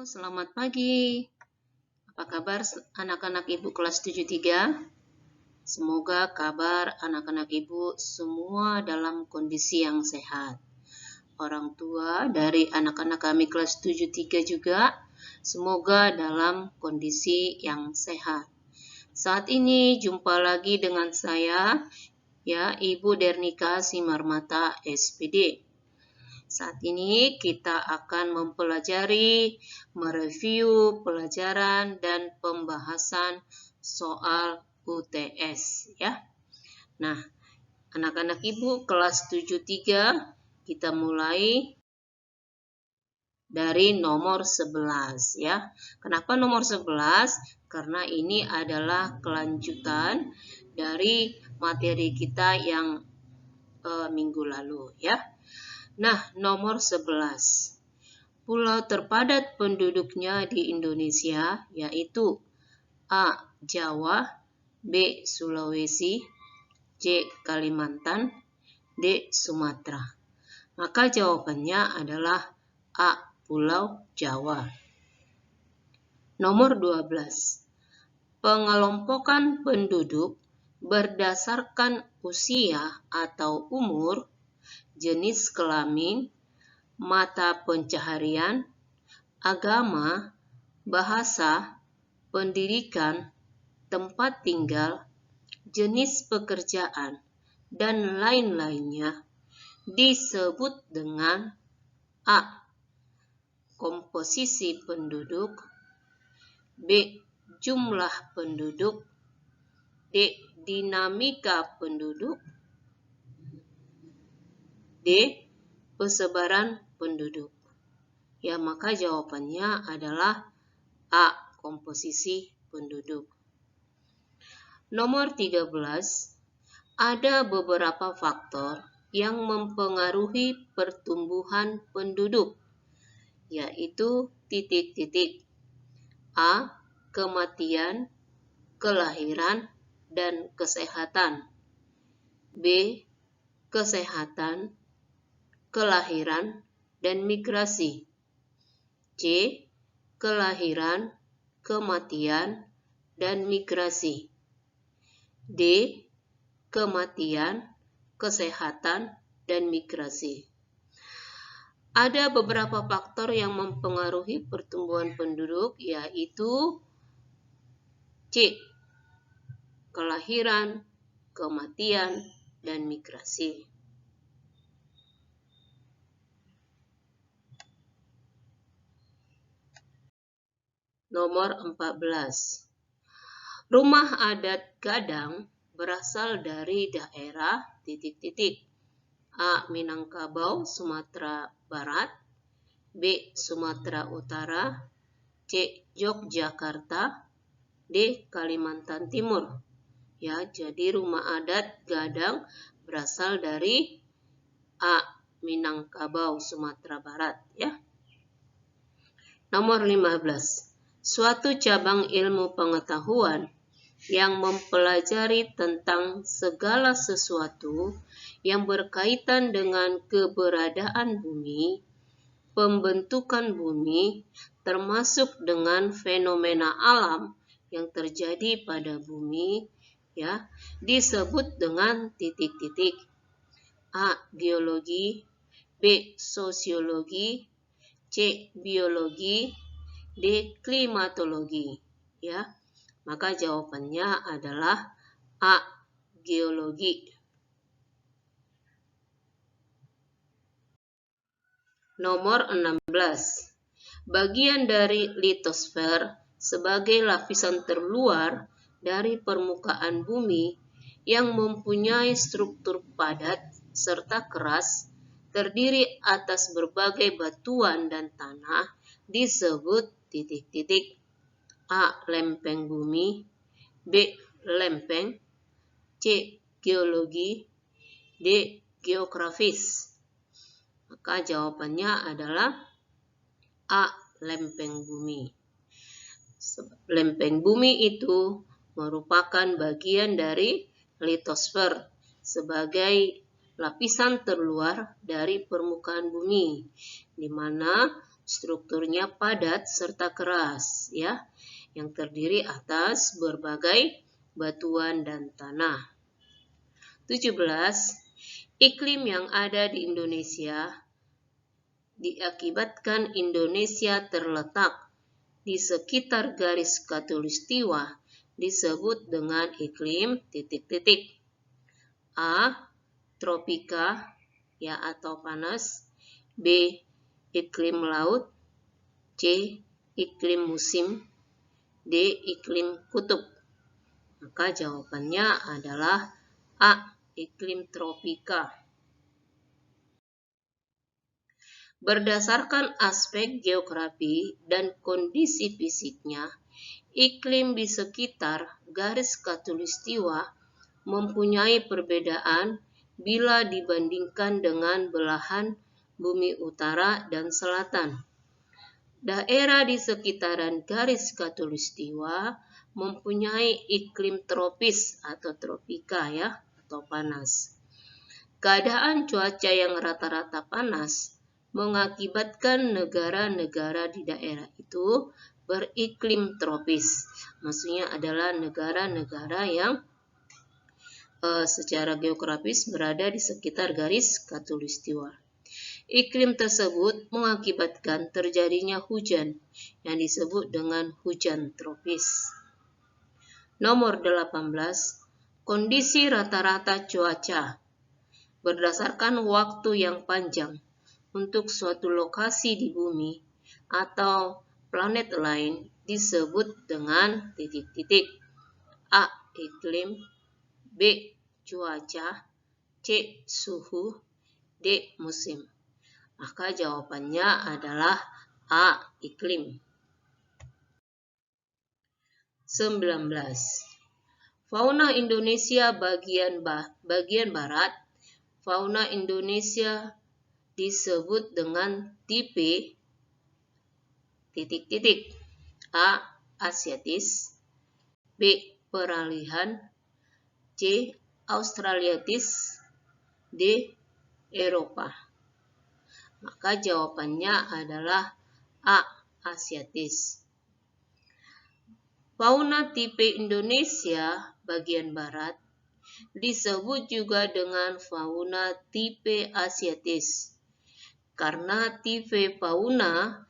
Selamat pagi. Apa kabar anak-anak Ibu kelas 73? Semoga kabar anak-anak Ibu semua dalam kondisi yang sehat. Orang tua dari anak-anak kami kelas 73 juga semoga dalam kondisi yang sehat. Saat ini jumpa lagi dengan saya, ya, Ibu Dernika Simarmata SPD. Saat ini kita akan mempelajari, mereview pelajaran dan pembahasan soal UTS, ya. Nah, anak-anak Ibu kelas 73 kita mulai dari nomor 11, ya. Kenapa nomor 11? Karena ini adalah kelanjutan dari materi kita yang minggu lalu, ya. Nah, nomor 11. Pulau terpadat penduduknya di Indonesia yaitu A. Jawa, B. Sulawesi, C. Kalimantan, D. Sumatera. Maka jawabannya adalah A. Pulau Jawa. Nomor 12. Pengelompokan penduduk berdasarkan usia atau umur, jenis kelamin, mata pencaharian, agama, bahasa, pendidikan, tempat tinggal, jenis pekerjaan, dan lain-lainnya disebut dengan A. Komposisi penduduk, B. Jumlah penduduk, D. Dinamika penduduk, D. Persebaran penduduk. Ya, maka jawabannya adalah A. Komposisi penduduk. Nomor 13. Ada beberapa faktor yang mempengaruhi pertumbuhan penduduk, yaitu titik-titik. A. Kematian, kelahiran, dan kesehatan. B. Kesehatan, kelahiran, dan migrasi. C. Kelahiran, kematian, dan migrasi. D. Kematian, kesehatan, dan migrasi. Ada beberapa faktor yang mempengaruhi pertumbuhan penduduk, yaitu C. Kelahiran, kematian, dan migrasi. Nomor 14. Rumah adat Gadang berasal dari daerah titik-titik. A. Minangkabau, Sumatera Barat, B. Sumatera Utara, C. Yogyakarta, D. Kalimantan Timur. Ya, jadi rumah adat Gadang berasal dari A. Minangkabau, Sumatera Barat, ya. Nomor 15. Suatu cabang ilmu pengetahuan yang mempelajari tentang segala sesuatu yang berkaitan dengan keberadaan bumi, pembentukan bumi, termasuk dengan fenomena alam yang terjadi pada bumi, ya, disebut dengan titik-titik. A. Geologi, B. Sosiologi, C. Biologi, D. Klimatologi, ya. Maka jawabannya adalah A. Geologi. Nomor 16. Bagian dari litosfer sebagai lapisan terluar dari permukaan bumi yang mempunyai struktur padat serta keras, terdiri atas berbagai batuan dan tanah, disebut titik-titik. A. Lempeng bumi, B. Lempeng, C. Geologi, D. Geografis. Maka jawabannya adalah A. Lempeng bumi. Lempeng bumi itu merupakan bagian dari litosfer sebagai lapisan terluar dari permukaan bumi, di mana strukturnya padat serta keras, ya, yang terdiri atas berbagai batuan dan tanah. 17. Iklim yang ada di Indonesia diakibatkan Indonesia terletak di sekitar garis khatulistiwa disebut dengan iklim titik-titik. A. Tropika, ya, atau panas. B. Iklim laut. C. Iklim musim. D. Iklim kutub. Maka jawabannya adalah A. Iklim tropika. Berdasarkan aspek geografi dan kondisi fisiknya, iklim di sekitar garis khatulistiwa mempunyai perbedaan bila dibandingkan dengan belahan bumi utara dan selatan. Daerah di sekitaran garis khatulistiwa mempunyai iklim tropis atau tropika, ya, atau panas. Keadaan cuaca yang rata-rata panas mengakibatkan negara-negara di daerah itu beriklim tropis. Maksudnya adalah negara-negara yang secara geografis berada di sekitar garis khatulistiwa. Iklim tersebut mengakibatkan terjadinya hujan yang disebut dengan hujan tropis. Nomor 18. Kondisi rata-rata cuaca. Berdasarkan waktu yang panjang untuk suatu lokasi di bumi atau planet lain disebut dengan titik-titik. A. Iklim. B. Cuaca. C. Suhu. D. Musim. Maka jawabannya adalah A. Iklim. 19. Fauna Indonesia bagian barat. Fauna Indonesia disebut dengan tipe titik-titik. A. Asiatis. B. Peralihan. C. Australiatis. D. Eropa. Maka jawabannya adalah A. Asiatis. Fauna tipe Indonesia bagian barat disebut juga dengan fauna tipe Asiatis karena tipe fauna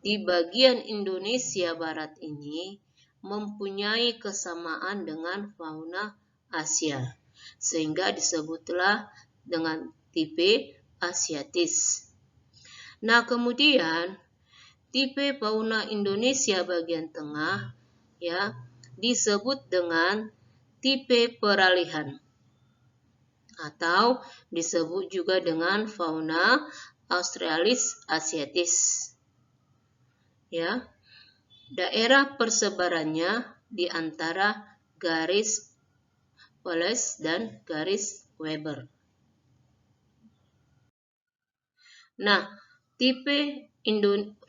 di bagian Indonesia barat ini mempunyai kesamaan dengan fauna Asia, sehingga disebutlah dengan tipe Asiatis. Nah, kemudian tipe fauna Indonesia bagian tengah, ya, disebut dengan tipe peralihan atau disebut juga dengan fauna Australis Asiatis. Ya. Daerah persebarannya di antara garis Wallace dan garis Weber. Nah,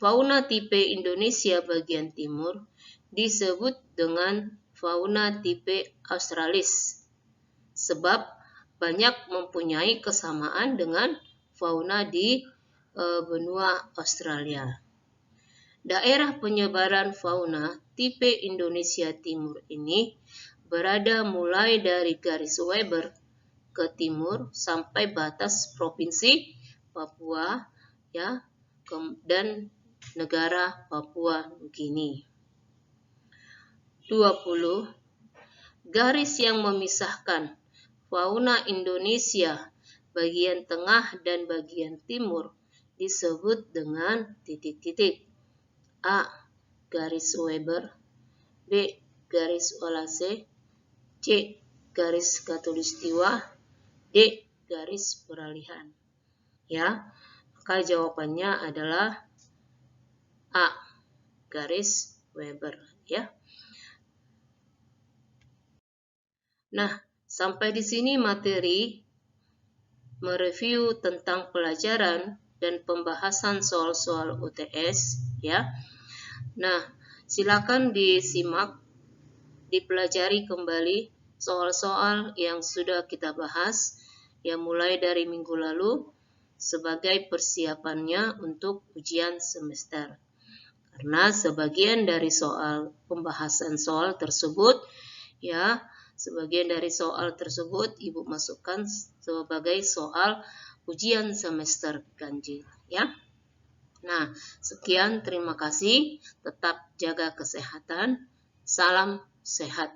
fauna tipe Indonesia bagian timur disebut dengan fauna tipe Australis sebab banyak mempunyai kesamaan dengan fauna di benua Australia. Daerah penyebaran fauna tipe Indonesia Timur ini berada mulai dari garis Weber ke timur sampai batas provinsi Papua, ya, dan negara Papua Nugini. 20. Garis yang memisahkan fauna Indonesia bagian tengah dan bagian timur disebut dengan titik-titik. A. Garis Weber. B. Garis Wallace. C. Garis khatulistiwa. D. Garis peralihan. Ya, maka jawabannya adalah A. Garis Weber, ya. Nah, sampai di sini materi mereview tentang pelajaran dan pembahasan soal-soal UTS, ya. Nah, silakan disimak, dipelajari kembali soal-soal yang sudah kita bahas, ya, mulai dari minggu lalu sebagai persiapannya untuk ujian semester. Karena sebagian dari pembahasan soal tersebut, ya, sebagian dari soal tersebut Ibu masukkan sebagai soal ujian semester ganjil, ya. Nah, sekian, terima kasih. Tetap jaga kesehatan. Salam sehat.